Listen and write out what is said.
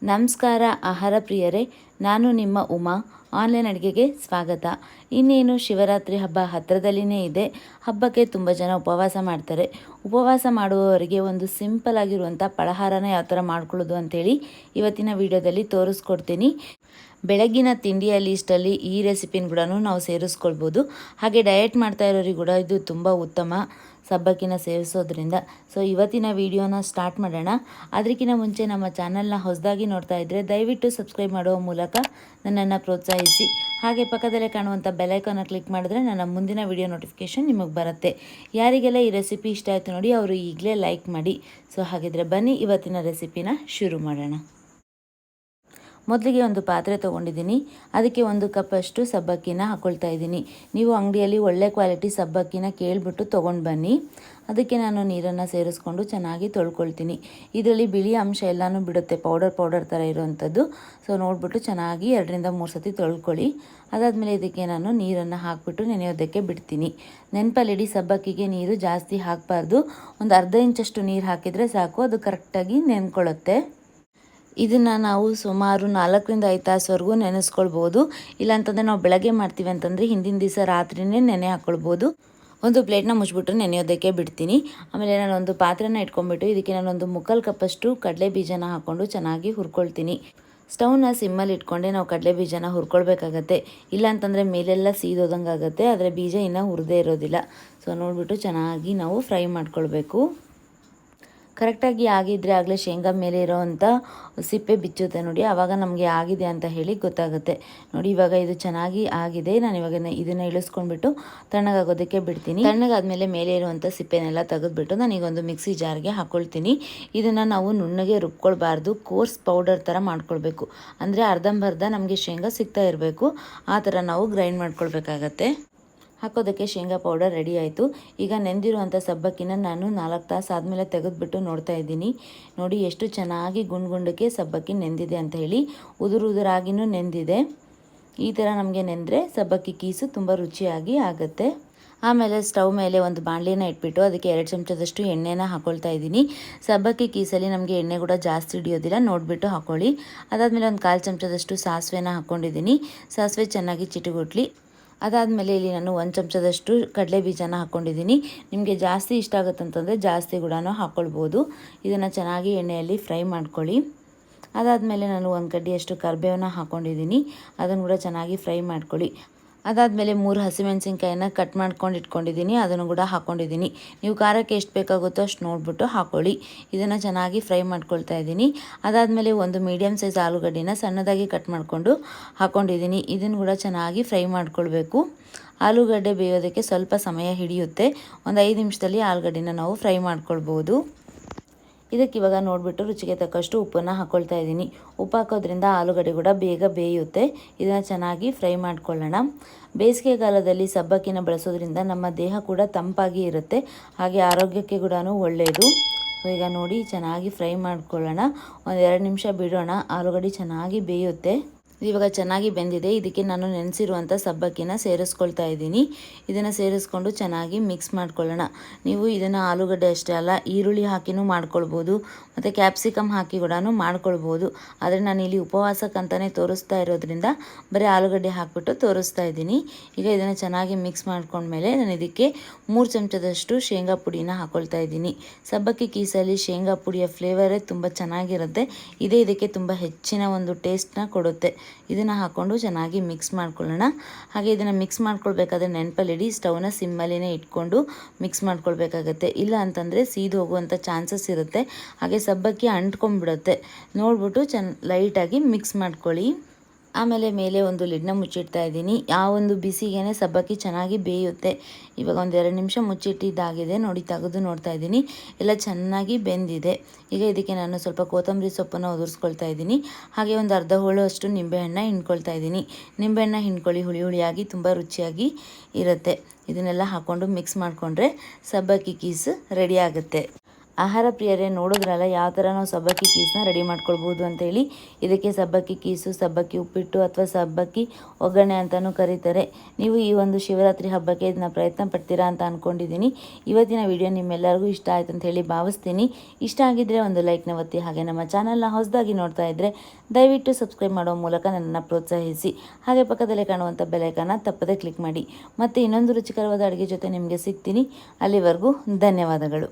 ನಮಸ್ಕಾರ ಆಹಾರ ಪ್ರಿಯರೇ, ನಾನು ನಿಮ್ಮ ಉಮಾ. ಆನ್ಲೈನ್ ಅಡುಗೆಗೆ ಸ್ವಾಗತ. ಇನ್ನೇನು ಶಿವರಾತ್ರಿ ಹಬ್ಬ ಹತ್ತಿರದಲ್ಲಿನೇ ಇದೆ. ಹಬ್ಬಕ್ಕೆ ತುಂಬ ಜನ ಉಪವಾಸ ಮಾಡ್ತಾರೆ. ಉಪವಾಸ ಮಾಡುವವರಿಗೆ ಒಂದು ಸಿಂಪಲ್ ಆಗಿರುವಂಥ ಫಲಹಾರನ ಯಾವ ಥರ ಮಾಡ್ಕೊಳ್ಳೋದು ಅಂಥೇಳಿ ಇವತ್ತಿನ ವಿಡಿಯೋದಲ್ಲಿ ತೋರಿಸ್ಕೊಡ್ತೀನಿ. ಬೆಳಗ್ಗಿನ ತಿಂಡಿಯ ಲೀಸ್ಟಲ್ಲಿ ಈ ರೆಸಿಪಿನ ಕೂಡ ನಾವು ಸೇರಿಸ್ಕೊಳ್ಬೋದು. ಹಾಗೆ ಡಯಟ್ ಮಾಡ್ತಾ ಇರೋರಿಗೆ ಕೂಡ ಇದು ತುಂಬ ಉತ್ತಮ, ಸಬ್ಬಕ್ಕಿನ ಸೇವಿಸೋದ್ರಿಂದ. ಸೊ ಇವತ್ತಿನ ವಿಡಿಯೋನ ಸ್ಟಾರ್ಟ್ ಮಾಡೋಣ. ಅದಕ್ಕಿಂತ ಮುಂಚೆ ನಮ್ಮ ಚಾನಲ್ನ ಹೊಸದಾಗಿ ನೋಡ್ತಾ ಇದ್ದರೆ ದಯವಿಟ್ಟು ಸಬ್ಸ್ಕ್ರೈಬ್ ಮಾಡುವ ಮೂಲಕ ನನ್ನನ್ನು ಪ್ರೋತ್ಸಾಹಿಸಿ. ಹಾಗೆ ಪಕ್ಕದಲ್ಲೇ ಕಾಣುವಂಥ ಬೆಲೈಕನ್ನ ಕ್ಲಿಕ್ ಮಾಡಿದ್ರೆ ನನ್ನ ಮುಂದಿನ ವಿಡಿಯೋ ನೋಟಿಫಿಕೇಷನ್ ನಿಮಗೆ ಬರುತ್ತೆ. ಯಾರಿಗೆಲ್ಲ ಈ ರೆಸಿಪಿ ಇಷ್ಟ ಆಯಿತು ನೋಡಿ, ಅವರು ಈಗಲೇ ಲೈಕ್ ಮಾಡಿ. ಸೊ ಹಾಗಿದ್ರೆ ಬನ್ನಿ ಇವತ್ತಿನ ರೆಸಿಪಿನ ಶುರು ಮಾಡೋಣ. ಮೊದಲಿಗೆ ಒಂದು ಪಾತ್ರೆ ತೊಗೊಂಡಿದ್ದೀನಿ. ಅದಕ್ಕೆ 1 ಕಪ್ಪಷ್ಟು ಸಬ್ಬಕ್ಕಿನ ಹಾಕ್ಕೊಳ್ತಾ ಇದ್ದೀನಿ. ನೀವು ಅಂಗಡಿಯಲ್ಲಿ ಒಳ್ಳೆ ಕ್ವಾಲಿಟಿ ಸಬ್ಬಕ್ಕಿನ ಕೇಳಿಬಿಟ್ಟು ತೊಗೊಂಡು ಬನ್ನಿ. ಅದಕ್ಕೆ ನಾನು ನೀರನ್ನು ಸೇರಿಸ್ಕೊಂಡು ಚೆನ್ನಾಗಿ ತೊಳ್ಕೊಳ್ತೀನಿ. ಇದರಲ್ಲಿ ಬಿಳಿ ಅಂಶ ಎಲ್ಲನೂ ಬಿಡುತ್ತೆ, ಪೌಡರ್ ಥರ ಇರುವಂಥದ್ದು. ಸೊ ನೋಡಿಬಿಟ್ಟು ಚೆನ್ನಾಗಿ 2ರಿಂದ 3 ಸತಿ ತೊಳ್ಕೊಳ್ಳಿ. ಅದಾದಮೇಲೆ ಇದಕ್ಕೆ ನಾನು ನೀರನ್ನು ಹಾಕಿಬಿಟ್ಟು ನೆನೆಯೋದಕ್ಕೆ ಬಿಡ್ತೀನಿ. ನೆನಪಲ್ಲಿಡಿ, ಸಬ್ಬಕ್ಕಿಗೆ ನೀರು ಜಾಸ್ತಿ ಹಾಕಬಾರ್ದು. ಒಂದು ಅರ್ಧ ಇಂಚಷ್ಟು ನೀರು ಹಾಕಿದರೆ ಸಾಕು, ಅದು ಕರೆಕ್ಟಾಗಿ ನೆನ್ಕೊಳ್ಳುತ್ತೆ. ಇದನ್ನು ನಾವು ಸುಮಾರು 4ರಿಂದ 5 ತಾಸುವರೆಗೂ ನೆನೆಸ್ಕೊಳ್ಬೋದು. ಇಲ್ಲಾಂತಂದರೆ ನಾವು ಬೆಳಗ್ಗೆ ಮಾಡ್ತೀವಿ ಅಂತಂದರೆ ಹಿಂದಿನ ದಿವಸ ರಾತ್ರಿಯೇ ನೆನೆ ಹಾಕ್ಕೊಳ್ಬೋದು. ಒಂದು ಪ್ಲೇಟ್ನ ಮುಚ್ಚಿಬಿಟ್ಟು ನೆನೆಯೋದಕ್ಕೆ ಬಿಡ್ತೀನಿ. ಆಮೇಲೆ ನಾನು ಒಂದು ಪಾತ್ರೆನ ಇಟ್ಕೊಂಡ್ಬಿಟ್ಟು ಇದಕ್ಕೆ ನಾನೊಂದು 3/4 ಕಪ್ಪಷ್ಟು ಕಡಲೆ ಬೀಜನ ಹಾಕ್ಕೊಂಡು ಚೆನ್ನಾಗಿ ಹುರ್ಕೊಳ್ತೀನಿ. ಸ್ಟವ್ನ ಸಿಮ್ಮಲ್ಲಿ ಇಟ್ಕೊಂಡೆ ನಾವು ಕಡಲೆ ಬೀಜನ ಹುರ್ಕೊಳ್ಬೇಕಾಗತ್ತೆ. ಇಲ್ಲಾಂತಂದರೆ ಮೇಲೆಲ್ಲ ಸೀದೋದಂಗೆ ಆಗುತ್ತೆ, ಆದರೆ ಬೀಜ ಇನ್ನೂ ಹುರಿದೇ ಇರೋದಿಲ್ಲ. ಸೊ ನೋಡಿಬಿಟ್ಟು ಚೆನ್ನಾಗಿ ನಾವು ಫ್ರೈ ಮಾಡ್ಕೊಳ್ಬೇಕು. ಕರೆಕ್ಟಾಗಿ ಆಗಿದ್ದರೆ ಆಗಲೇ ಶೇಂಗಾ ಮೇಲೆ ಇರೋವಂಥ ಸಿಪ್ಪೆ ಬಿಚ್ಚುತ್ತೆ ನೋಡಿ, ಆವಾಗ ನಮಗೆ ಆಗಿದೆ ಅಂತ ಹೇಳಿ ಗೊತ್ತಾಗುತ್ತೆ. ನೋಡಿ ಇವಾಗ ಇದು ಚೆನ್ನಾಗಿ ಆಗಿದೆ. ನಾನು ಇವಾಗ ಇದನ್ನು ಇಳಿಸ್ಕೊಂಡ್ಬಿಟ್ಟು ತಣ್ಣಗಾಗೋದಕ್ಕೆ ಬಿಡ್ತೀನಿ. ತಣ್ಣಗಾದ್ಮೇಲೆ ಮೇಲೆ ಇರುವಂಥ ಸಿಪ್ಪೆನೆಲ್ಲ ತೆಗೆದುಬಿಟ್ಟು ನಾನೀಗ ಒಂದು ಮಿಕ್ಸಿ ಜಾರ್ಗೆ ಹಾಕ್ಕೊಳ್ತೀನಿ. ಇದನ್ನು ನಾವು ನುಣ್ಣಗೆ ರುಬ್ಕೊಳ್ಬಾರ್ದು, ಕೋರ್ಸ್ ಪೌಡರ್ ಥರ ಮಾಡ್ಕೊಳ್ಬೇಕು. ಅಂದರೆ ಅರ್ಧಂಬರ್ಧ ನಮಗೆ ಶೇಂಗಾ ಸಿಗ್ತಾ ಇರಬೇಕು, ಆ ಥರ ನಾವು ಗ್ರೈಂಡ್ ಮಾಡ್ಕೊಳ್ಬೇಕಾಗತ್ತೆ. ಹಾಕೋದಕ್ಕೆ ಶೇಂಗಾ ಪೌಡರ್ ರೆಡಿ ಆಯಿತು. ಈಗ ನೆಂದಿರುವಂಥ ಸಬ್ಬಕ್ಕಿನ ನಾನು 4 ತಾಸು ಆದಮೇಲೆ ತೆಗೆದುಬಿಟ್ಟು ನೋಡ್ತಾ ಇದ್ದೀನಿ. ನೋಡಿ ಎಷ್ಟು ಚೆನ್ನಾಗಿ ಗುಂಡ್ಗೆ ಸಬ್ಬಕ್ಕಿ ನೆಂದಿದೆ ಅಂತ ಹೇಳಿ. ಉದುರಾಗಿನೂ ನೆಂದಿದೆ. ಈ ಥರ ನಮಗೆ ನೆಂದರೆ ಸಬ್ಬಕ್ಕಿ ಕೀಸು ತುಂಬ ರುಚಿಯಾಗಿ ಆಗುತ್ತೆ. ಆಮೇಲೆ ಸ್ಟವ್ ಮೇಲೆ ಒಂದು ಬಾಣಲಿನ ಇಟ್ಬಿಟ್ಟು ಅದಕ್ಕೆ 2 ಚಮಚದಷ್ಟು ಎಣ್ಣೆನ ಹಾಕ್ಕೊಳ್ತಾ ಇದ್ದೀನಿ. ಸಬ್ಬಕ್ಕಿ ಕೀಸಲ್ಲಿ ನಮಗೆ ಎಣ್ಣೆ ಕೂಡ ಜಾಸ್ತಿ ಹಿಡಿಯೋದಿಲ್ಲ, ನೋಡಿಬಿಟ್ಟು ಹಾಕ್ಕೊಳ್ಳಿ. ಅದಾದಮೇಲೆ ಒಂದು 1/4 ಚಮಚದಷ್ಟು ಸಾಸಿವೆನ ಹಾಕ್ಕೊಂಡಿದ್ದೀನಿ. ಸಾಸಿವೆ ಚೆನ್ನಾಗಿ ಚಿಟುಗುಟ್ಲಿ. ಅದಾದಮೇಲೆ ಇಲ್ಲಿ ನಾನು 1 ಚಮಚದಷ್ಟು ಕಡಲೆ ಬೀಜನ ಹಾಕ್ಕೊಂಡಿದ್ದೀನಿ. ನಿಮಗೆ ಜಾಸ್ತಿ ಇಷ್ಟ ಆಗುತ್ತಂತಂದರೆ ಜಾಸ್ತಿ ಕೂಡ ಹಾಕ್ಕೊಳ್ಬೋದು. ಇದನ್ನು ಚೆನ್ನಾಗಿ ಎಣ್ಣೆಯಲ್ಲಿ ಫ್ರೈ ಮಾಡ್ಕೊಳ್ಳಿ. ಅದಾದಮೇಲೆ ನಾನು 1 ಕಡ್ಡಿಯಷ್ಟು ಕರಿಬೇವನ್ನ ಹಾಕ್ಕೊಂಡಿದ್ದೀನಿ. ಅದನ್ನು ಕೂಡ ಚೆನ್ನಾಗಿ ಫ್ರೈ ಮಾಡ್ಕೊಳ್ಳಿ. ಅದಾದಮೇಲೆ 3 ಹಸಿಮೆಣಸಿನ್ಕಾಯಿನ ಕಟ್ ಮಾಡ್ಕೊಂಡು ಇಟ್ಕೊಂಡಿದ್ದೀನಿ, ಅದನ್ನು ಕೂಡ ಹಾಕ್ಕೊಂಡಿದ್ದೀನಿ. ನೀವು ಖಾರಕ್ಕೆ ಎಷ್ಟು ಬೇಕಾಗುತ್ತೋ ಅಷ್ಟು ನೋಡಿಬಿಟ್ಟು ಹಾಕ್ಕೊಳ್ಳಿ. ಇದನ್ನು ಚೆನ್ನಾಗಿ ಫ್ರೈ ಮಾಡ್ಕೊಳ್ತಾ ಇದ್ದೀನಿ. ಅದಾದಮೇಲೆ ಒಂದು ಮೀಡಿಯಮ್ ಸೈಜ್ ಆಲೂಗಡ್ಡೆನ ಸಣ್ಣದಾಗಿ ಕಟ್ ಮಾಡಿಕೊಂಡು ಹಾಕ್ಕೊಂಡಿದ್ದೀನಿ. ಇದನ್ನು ಕೂಡ ಚೆನ್ನಾಗಿ ಫ್ರೈ ಮಾಡ್ಕೊಳ್ಬೇಕು. ಆಲೂಗಡ್ಡೆ ಬೇಯೋದಕ್ಕೆ ಸ್ವಲ್ಪ ಸಮಯ ಹಿಡಿಯುತ್ತೆ. ಒಂದು 5 ನಿಮಿಷದಲ್ಲಿ ಆಲೂಗಡ್ಡೆನ ನಾವು ಫ್ರೈ ಮಾಡ್ಕೊಳ್ಬೋದು. ಇದಕ್ಕೆ ಇವಾಗ ನೋಡಿಬಿಟ್ಟು ರುಚಿಗೆ ತಕ್ಕಷ್ಟು ಉಪ್ಪನ್ನು ಹಾಕ್ಕೊಳ್ತಾ ಇದ್ದೀನಿ. ಉಪ್ಪು ಹಾಕೋದ್ರಿಂದ ಆಲೂಗಡ್ಡೆ ಕೂಡ ಬೇಗ ಬೇಯುತ್ತೆ. ಇದನ್ನು ಚೆನ್ನಾಗಿ ಫ್ರೈ ಮಾಡ್ಕೊಳ್ಳೋಣ. ಬೇಸಿಗೆಗಾಲದಲ್ಲಿ ಸಬ್ಬಕ್ಕಿನ ಬಳಸೋದ್ರಿಂದ ನಮ್ಮ ದೇಹ ಕೂಡ ತಂಪಾಗಿ ಇರುತ್ತೆ, ಹಾಗೆ ಆರೋಗ್ಯಕ್ಕೆ ಕೂಡ ಒಳ್ಳೆಯದು. ಈಗ ನೋಡಿ ಚೆನ್ನಾಗಿ ಫ್ರೈ ಮಾಡ್ಕೊಳ್ಳೋಣ. ಒಂದು 2 ನಿಮಿಷ ಬಿಡೋಣ, ಆಲೂಗಡ್ಡೆ ಚೆನ್ನಾಗಿ ಬೇಯುತ್ತೆ. ಇವಾಗ ಚೆನ್ನಾಗಿ ಬೆಂದಿದೆ. ಇದಕ್ಕೆ ನಾನು ನೆನೆಸಿರುವಂಥ ಸಬ್ಬಕ್ಕಿನ ಸೇರಿಸ್ಕೊಳ್ತಾ ಇದ್ದೀನಿ. ಇದನ್ನು ಸೇರಿಸ್ಕೊಂಡು ಚೆನ್ನಾಗಿ ಮಿಕ್ಸ್ ಮಾಡ್ಕೊಳ್ಳೋಣ. ನೀವು ಇದನ್ನು ಆಲೂಗಡ್ಡೆ ಅಷ್ಟೇ ಅಲ್ಲ, ಈರುಳ್ಳಿ ಹಾಕಿನೂ ಮಾಡ್ಕೊಳ್ಬೋದು, ಮತ್ತು ಕ್ಯಾಪ್ಸಿಕಮ್ ಹಾಕಿ ಕೂಡ ಮಾಡ್ಕೊಳ್ಬೋದು. ಆದರೆ ನಾನು ಇಲ್ಲಿ ಉಪವಾಸಕ್ಕಂತಲೇ ತೋರಿಸ್ತಾ ಇರೋದ್ರಿಂದ ಬರೀ ಆಲೂಗಡ್ಡೆ ಹಾಕಿಬಿಟ್ಟು ತೋರಿಸ್ತಾ ಇದ್ದೀನಿ. ಈಗ ಇದನ್ನು ಚೆನ್ನಾಗಿ ಮಿಕ್ಸ್ ಮಾಡ್ಕೊಂಡ್ಮೇಲೆ ನಾನು ಇದಕ್ಕೆ 3 ಚಮಚದಷ್ಟು ಶೇಂಗಾ ಪುಡಿನ ಹಾಕ್ಕೊಳ್ತಾ ಇದ್ದೀನಿ. ಸಬ್ಬಕ್ಕಿ ಕೀಸಲ್ಲಿ ಶೇಂಗಾ ಪುಡಿಯ ಫ್ಲೇವರೇ ತುಂಬ ಚೆನ್ನಾಗಿರುತ್ತೆ. ಇದೇ ಇದಕ್ಕೆ ತುಂಬ ಹೆಚ್ಚಿನ ಒಂದು ಟೇಸ್ಟ್ನ ಕೊಡುತ್ತೆ. ಇದನ್ನು ಹಾಕ್ಕೊಂಡು ಚೆನ್ನಾಗಿ ಮಿಕ್ಸ್ ಮಾಡ್ಕೊಳ್ಳೋಣ. ಹಾಗೆ ಇದನ್ನು ಮಿಕ್ಸ್ ಮಾಡ್ಕೊಳ್ಬೇಕಾದ್ರೆ ನೆನಪಲ್ಲಿಡಿ, ಸ್ಟವ್ನ ಸಿಮ್ಮಲ್ಲಿನೇ ಇಟ್ಕೊಂಡು ಮಿಕ್ಸ್ ಮಾಡ್ಕೊಳ್ಬೇಕಾಗತ್ತೆ. ಇಲ್ಲ ಅಂತಂದರೆ ಸೀದು ಹೋಗುವಂಥ ಚಾನ್ಸಸ್ ಇರುತ್ತೆ. ಹಾಗೆ ಸಬ್ಬಕ್ಕಿ ಅಂಟ್ಕೊಂಡ್ಬಿಡುತ್ತೆ. ನೋಡಿಬಿಟ್ಟು ಲೈಟಾಗಿ ಮಿಕ್ಸ್ ಮಾಡ್ಕೊಳ್ಳಿ. ಆಮೇಲೆ ಮೇಲೆ ಒಂದು ಲಿಡ್ನ ಮುಚ್ಚಿಡ್ತಾ ಇದ್ದೀನಿ. ಆ ಒಂದು ಬಿಸಿಗೇ ಸಬ್ಬಕ್ಕಿ ಚೆನ್ನಾಗಿ ಬೇಯುತ್ತೆ. ಇವಾಗ ಒಂದು 2 ನಿಮಿಷ ಮುಚ್ಚಿಟ್ಟಿದ್ದಾಗಿದೆ. ನೋಡಿ ತೆಗೆದು ನೋಡ್ತಾ ಇದ್ದೀನಿ, ಎಲ್ಲ ಚೆನ್ನಾಗಿ ಬೆಂದಿದೆ. ಈಗ ಇದಕ್ಕೆ ನಾನು ಸ್ವಲ್ಪ ಕೊತ್ತಂಬರಿ ಸೊಪ್ಪನ್ನು ಉದುರಿಸ್ಕೊಳ್ತಾ ಇದ್ದೀನಿ. ಹಾಗೆ ಒಂದು ಅರ್ಧ ಹೋಳುವಷ್ಟು ನಿಂಬೆಹಣ್ಣ ಹಿಂಡ್ಕೊಳ್ತಾ ಇದ್ದೀನಿ. ನಿಂಬೆಹಣ್ಣ ಹಿಂಡ್ಕೊಳ್ಳಿ, ಹುಳಿ ತುಂಬ ರುಚಿಯಾಗಿ ಇರುತ್ತೆ. ಇದನ್ನೆಲ್ಲ ಹಾಕ್ಕೊಂಡು ಮಿಕ್ಸ್ ಮಾಡಿಕೊಂಡ್ರೆ ಸಬ್ಬಕ್ಕಿ ಕೀಸ್ ರೆಡಿ ಆಗುತ್ತೆ. ಆಹಾರ ಪ್ರಿಯರೇ ನೋಡಿದ್ರಲ್ಲ ಯಾವ ಥರ ನಾವು ಸಬ್ಬಕ್ಕಿ ಕೀಸ್ನ ರೆಡಿ ಮಾಡ್ಕೊಳ್ಬೋದು ಅಂತೇಳಿ. ಇದಕ್ಕೆ ಸಬ್ಬಕ್ಕಿ ಕೀಸು, ಸಬ್ಬಕ್ಕಿ ಉಪ್ಪಿಟ್ಟು ಅಥವಾ ಸಬ್ಬಕ್ಕಿ ಒಗ್ಗರಣೆ ಅಂತಲೂ ಕರೀತಾರೆ. ನೀವು ಈ ಒಂದು ಶಿವರಾತ್ರಿ ಹಬ್ಬಕ್ಕೆ ಇದನ್ನ ಪ್ರಯತ್ನ ಪಡ್ತೀರಾ ಅಂತ ಅಂದ್ಕೊಂಡಿದ್ದೀನಿ. ಇವತ್ತಿನ ವಿಡಿಯೋ ನಿಮ್ಮೆಲ್ಲರಿಗೂ ಇಷ್ಟ ಆಯ್ತು ಅಂತ ಹೇಳಿ ಭಾವಿಸ್ತೀನಿ. ಇಷ್ಟ ಆಗಿದ್ದರೆ ಒಂದು ಲೈಕ್ನ ಒತ್ತಿ, ಹಾಗೆ ನಮ್ಮ ಚಾನಲ್ನ ಹೊಸದಾಗಿ ನೋಡ್ತಾ ಇದ್ದರೆ ದಯವಿಟ್ಟು ಸಬ್ಸ್ಕ್ರೈಬ್ ಮಾಡೋ ಮೂಲಕ ನನ್ನನ್ನು ಪ್ರೋತ್ಸಾಹಿಸಿ. ಹಾಗೆ ಪಕ್ಕದಲ್ಲೇ ಕಾಣುವಂಥ ಬೆಲೈಕನ್ನ ತಪ್ಪದೇ ಕ್ಲಿಕ್ ಮಾಡಿ. ಮತ್ತು ಇನ್ನೊಂದು ರುಚಿಕರವಾದ ಅಡುಗೆ ಜೊತೆ ನಿಮಗೆ ಸಿಗ್ತೀನಿ. ಅಲ್ಲಿವರೆಗೂ ಧನ್ಯವಾದಗಳು.